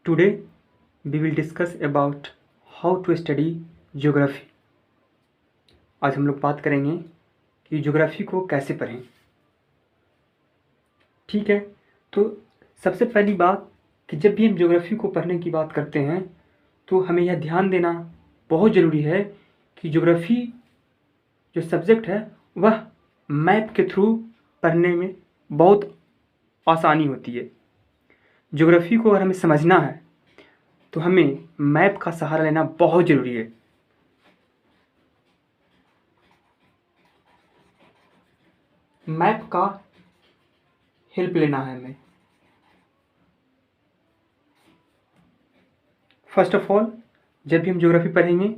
Today we will discuss about how to study geography. आज हम लोग बात करेंगे कि ज्योग्राफी को कैसे पढ़ें। ठीक है, तो सबसे पहली बात कि जब भी हम ज्योग्राफी को पढ़ने की बात करते हैं तो हमें यह ध्यान देना बहुत ज़रूरी है कि ज्योग्राफी जो सब्जेक्ट है वह मैप के थ्रू पढ़ने में बहुत आसानी होती है। ज्योग्राफी को अगर हमें समझना है तो हमें मैप का सहारा लेना बहुत ज़रूरी है। मैप का हेल्प लेना है हमें। फर्स्ट ऑफ ऑल, जब भी हम ज्योग्राफी पढ़ेंगे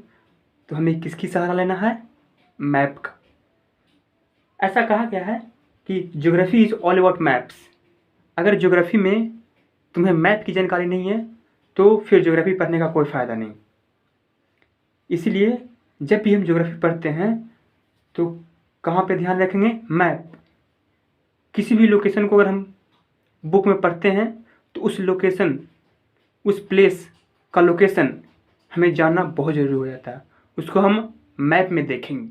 तो हमें किसकी सहारा लेना है? मैप का। ऐसा कहा गया है कि geography is all about maps. अगर ज्योग्राफी में तुम्हें मैप की जानकारी नहीं है तो फिर ज्योग्राफी पढ़ने का कोई फ़ायदा नहीं। इसीलिए जब भी हम ज्योग्राफी पढ़ते हैं तो कहाँ पे ध्यान रखेंगे? मैप। किसी भी लोकेशन को अगर हम बुक में पढ़ते हैं तो उस लोकेशन, उस प्लेस का लोकेशन हमें जानना बहुत ज़रूरी हो जाता है। उसको हम मैप में देखेंगे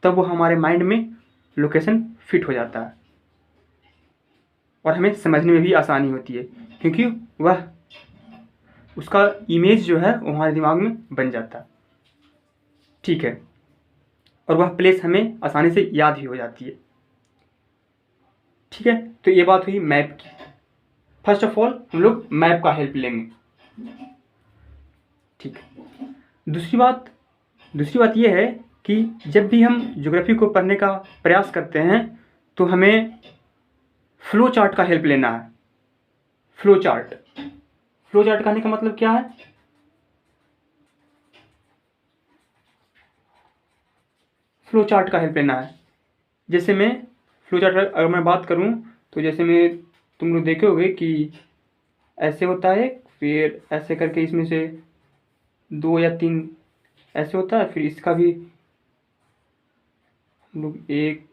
तब वो हमारे माइंड में लोकेशन फिट हो जाता है और हमें समझने में भी आसानी होती है, क्योंकि वह उसका इमेज जो है वो हमारे दिमाग में बन जाता है। ठीक है, और वह प्लेस हमें आसानी से याद भी हो जाती है। ठीक है, तो ये बात हुई मैप की। फर्स्ट ऑफ ऑल हम लोग मैप का हेल्प लेंगे। ठीक है, दूसरी बात ये है कि जब भी हम ज्योग्राफी को पढ़ने का प्रयास करते हैं तो हमें फ्लो चार्ट का हेल्प लेना है। फ्लो चार्ट कहने का मतलब क्या है? फ्लो चार्ट का हेल्प लेना है। जैसे मैं फ्लो चार्ट अगर मैं बात करूं तो जैसे मैं तुम लोग देखे होगे कि ऐसे होता है, फिर ऐसे करके इसमें से 2 या 3 ऐसे होता है, फिर इसका भी हम लोग 1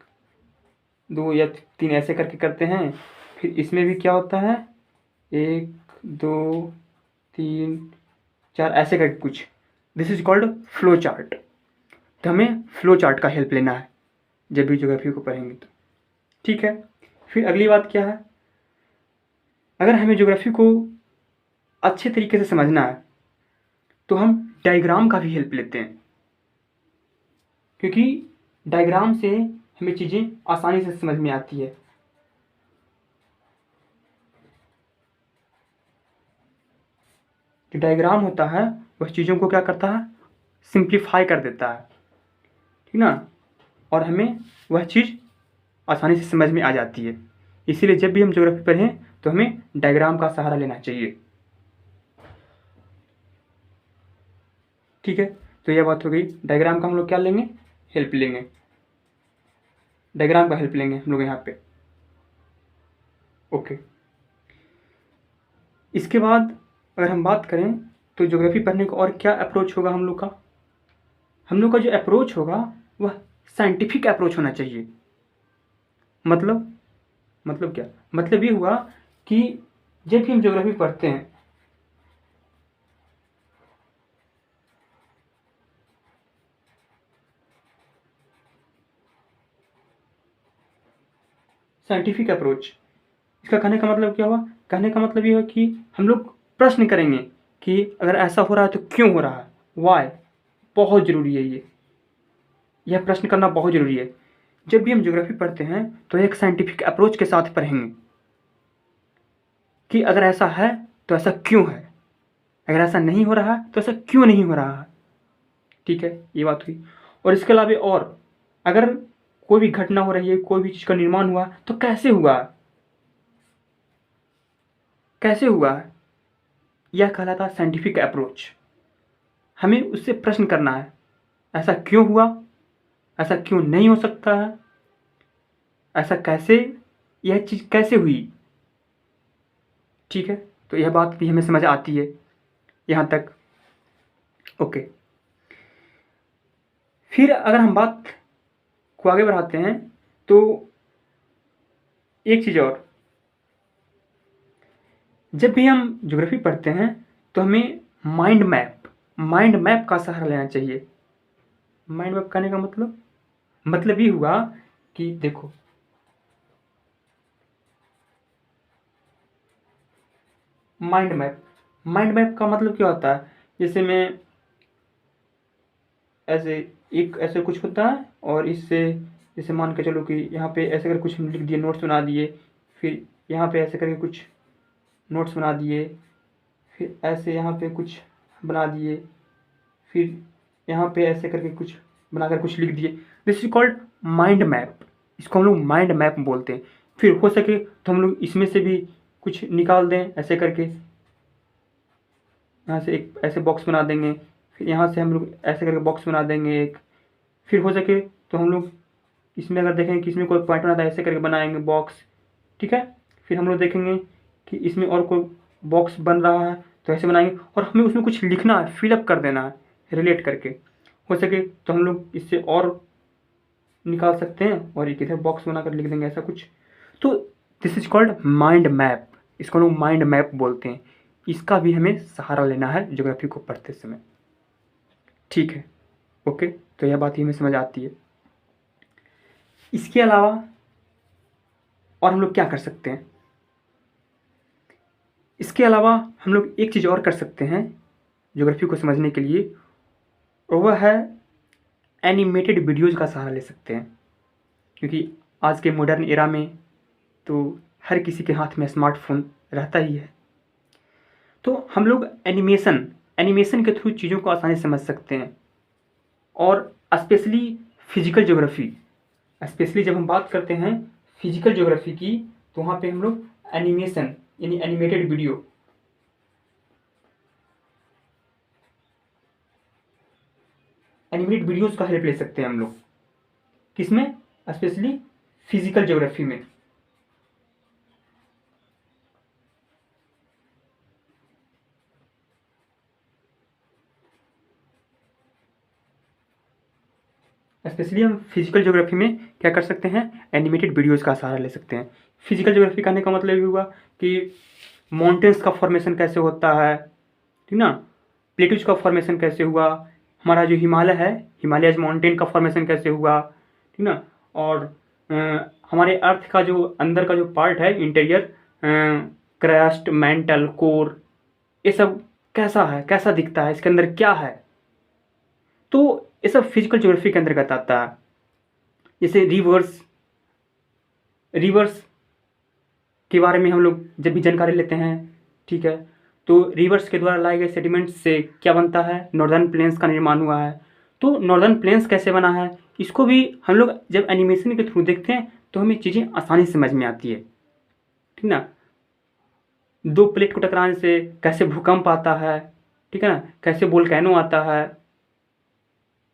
2 या 3 ऐसे करके करते हैं। फिर इसमें भी क्या होता है, 1 2 3 4 ऐसे करके कुछ। This is called flow chart. तो हमें फ्लो चार्ट का हेल्प लेना है जब भी ज्योग्राफी को पढ़ेंगे तो। ठीक है, फिर अगली बात क्या है, अगर हमें ज्योग्राफी को अच्छे तरीके से समझना है तो हम डायग्राम का भी हेल्प लेते हैं, क्योंकि डायग्राम से हमें चीज़ें आसानी से समझ में आती है। जो डायग्राम होता है वह चीज़ों को क्या करता है? सिंप्लीफाई कर देता है, ठीक ना, और हमें वह चीज़ आसानी से समझ में आ जाती है। इसीलिए जब भी हम ज्योग्राफी पढ़ें तो हमें डायग्राम का सहारा लेना चाहिए। ठीक है, तो यह बात हो गई। डायग्राम का हम लोग क्या लेंगे? हेल्प लेंगे। डायग्राम का हेल्प लेंगे हम लोग यहाँ पे। ओके, इसके बाद अगर हम बात करें तो ज्योग्राफी पढ़ने का और क्या अप्रोच होगा हम लोग का? हम लोग का जो अप्रोच होगा वह साइंटिफिक अप्रोच होना चाहिए। मतलब क्या? मतलब ये हुआ कि जब भी हम ज्योग्राफी पढ़ते हैं साइंटिफिक अप्रोच, इसका कहने का मतलब क्या हुआ? कहने का मतलब ये हुआ कि हम लोग प्रश्न करेंगे कि अगर ऐसा हो रहा है तो क्यों हो रहा है, वाई। बहुत ज़रूरी है यह प्रश्न करना बहुत ज़रूरी है। जब भी हम ज्योग्राफी पढ़ते हैं तो एक साइंटिफिक अप्रोच के साथ पढ़ेंगे कि अगर ऐसा है तो ऐसा क्यों है, अगर ऐसा नहीं हो रहा है तो ऐसा क्यों नहीं हो रहा है। ठीक है, ये बात हुई। और इसके अलावा और अगर कोई भी घटना हो रही है, कोई भी चीज़ का निर्माण हुआ तो कैसे हुआ, यह कहलाता है साइंटिफिक अप्रोच। हमें उससे प्रश्न करना है, ऐसा क्यों हुआ, ऐसा क्यों नहीं हो सकता है, ऐसा कैसे, यह चीज़ कैसे हुई। ठीक है, तो यह बात भी हमें समझ आती है यहाँ तक। ओके, फिर अगर हम बात को आगे बढ़ाते हैं तो एक चीज़ और, जब भी हम ज्योग्राफी पढ़ते हैं तो हमें माइंड मैप का सहारा लेना चाहिए। माइंड मैप कहने का मतलब ये हुआ कि देखो, माइंड मैप का मतलब क्या होता है, जैसे मैं ऐसे कुछ होता है और इससे जैसे मान के चलो कि यहाँ पे ऐसे करके कुछ लिख दिए, नोट्स बना दिए, फिर यहाँ पे ऐसे करके कुछ नोट्स बना दिए, फिर ऐसे यहाँ पे कुछ बना दिए, फिर यहाँ पे ऐसे करके कुछ बनाकर कुछ लिख दिए। This is called mind map. इसको हम लोग माइंड मैप बोलते हैं। फिर हो सके तो हम लोग इसमें से भी कुछ निकाल दें ऐसे करके, यहाँ से एक ऐसे बॉक्स बना देंगे, फिर यहाँ से हम लोग ऐसे करके बॉक्स बना देंगे एक। फिर हो सके तो हम लोग इसमें अगर देखें कि इसमें कोई पॉइंट बनाता है, ऐसे करके बनाएंगे बॉक्स, ठीक है। फिर हम लोग देखेंगे कि इसमें और कोई बॉक्स बन रहा है तो ऐसे बनाएंगे, और हमें उसमें कुछ लिखना है, फिलअप कर देना है रिलेट करके। हो सके तो हम लोग इससे और निकाल सकते हैं और एक इधर बॉक्स बनाकर लिख देंगे ऐसा कुछ। तो this is called mind map. इसको लोग माइंड मैप बोलते हैं। इसका भी हमें सहारा लेना है ज्योग्राफी को पढ़ते समय। ठीक है, ओके, तो यह बात ही हमें समझ आती है। इसके अलावा और हम लोग क्या कर सकते हैं? इसके अलावा हम लोग एक चीज़ और कर सकते हैं ज्योग्राफी को समझने के लिए, और वह है एनिमेटेड वीडियोज़ का सहारा ले सकते हैं। क्योंकि आज के मॉडर्न एरा में तो हर किसी के हाथ में स्मार्टफोन रहता ही है। तो हम लोग एनिमेशन के थ्रू चीज़ों को आसानी से समझ सकते हैं। और स्पेशली फिजिकल ज्योग्राफी, स्पेशली जब हम बात करते हैं फिजिकल ज्योग्राफी की, तो वहाँ पे हम लोग एनिमेशन यानी एनिमेटेड वीडियोज़ का हेल्प ले सकते हैं हम लोग। किसमें? स्पेशली फिजिकल ज्योग्राफी में। स्पेशली हम फिजिकल ज्योग्राफी में क्या कर सकते हैं? एनिमेटेड वीडियोज़ का सहारा ले सकते हैं। फिजिकल ज्योग्राफी कहने का मतलब ये हुआ कि माउंटेन्स का फॉर्मेशन कैसे होता है, ठीक ना, प्लेटूज का फॉर्मेशन कैसे हुआ, हमारा जो हिमालय है, हिमालयज माउंटेन का फॉर्मेशन कैसे हुआ, ठीक ना, और हमारे अर्थ का जो अंदर का जो पार्ट है, इंटीरियर क्रस्ट, मेंटल, कोर, ये सब कैसा है, कैसा दिखता है, इसके अंदर क्या है। तो ये सब फिजिकल ज्योग्राफी के अंतर्गत आता है। जैसे रिवर्स के बारे में हम लोग जब भी जानकारी लेते हैं, ठीक है, तो रिवर्स के द्वारा लाए गए सेडिमेंट से क्या बनता है? नॉर्दर्न प्लेन्स का निर्माण हुआ है। तो नॉर्दर्न प्लेन्स कैसे बना है, इसको भी हम लोग जब एनिमेशन के थ्रू देखते हैं तो हमें चीज़ें आसानी से समझ में आती है, ठीक ना। दो प्लेट को टकराने से कैसे भूकंप आता है, ठीक है ना, कैसे वोल्केनो आता है,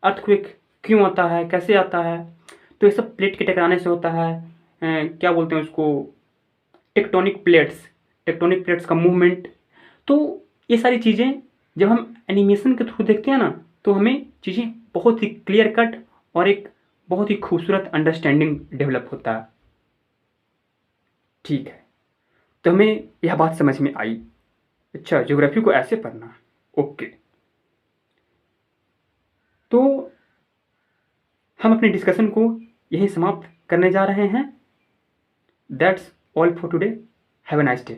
अर्थक्वेक क्यों आता है, कैसे आता है। तो ये सब प्लेट के टकराने से होता है। क्या बोलते हैं उसको? टेक्टोनिक प्लेट्स का मूवमेंट। तो ये सारी चीज़ें जब हम एनिमेशन के थ्रू देखते हैं ना, तो हमें चीज़ें बहुत ही क्लियर कट और एक बहुत ही खूबसूरत अंडरस्टैंडिंग डेवलप होता है। ठीक है, तो हमें यह बात समझ में आई। अच्छा, ज्योग्राफी को ऐसे पढ़ना है, ओके। तो हम अपने डिस्कशन को यहीं समाप्त करने जा रहे हैं। That's all for today. Have a nice day.